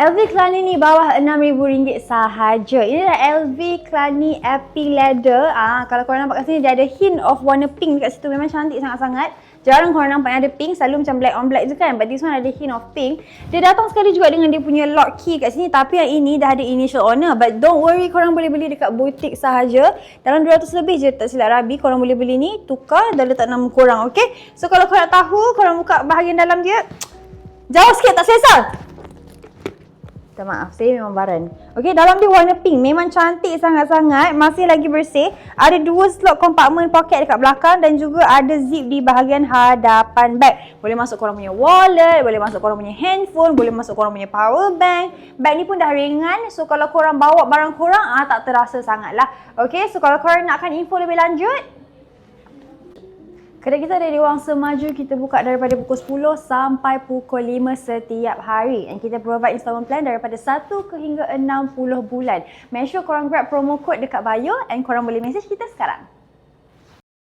LV Kelani ni bawah RM6,000 sahaja. Ini adalah LV Kelani Epi Leather. Kalau korang nampak kat sini, dia ada hint of warna pink dekat situ. Memang cantik sangat-sangat. Jarang korang nampak yang ada pink. Selalu macam black on black je kan. But this one ada hint of pink. Dia datang sekali juga dengan dia punya lock key kat sini. Tapi yang ini dah ada initial owner. But don't worry, korang boleh beli dekat butik sahaja. Dalam 200 lebih je, tak silap Rabi. Korang boleh beli ni, tukar dan letak nama korang. Okay? So kalau korang tahu, korang buka bahagian dalam dia. Jauh sikit, tak selesa. Minta maaf, saya memang baran. Okey, dalam dia warna pink. Memang cantik sangat-sangat. Masih lagi bersih. Ada 2 slot compartment pocket dekat belakang dan juga ada zip di bahagian hadapan bag. Boleh masuk korang punya wallet, boleh masuk korang punya handphone, boleh masuk korang punya power bank. Bag ni pun dah ringan. So kalau korang bawa barang korang, tak terasa sangat lah. Okey, so kalau korang nakkan info lebih lanjut, kedai kita ada di Wangsa Maju. Kita buka daripada pukul 10 sampai pukul 5 setiap hari. Dan kita provide installment plan daripada 1 hingga 60 bulan. Make sure korang grab promo code dekat bio and korang boleh message kita sekarang.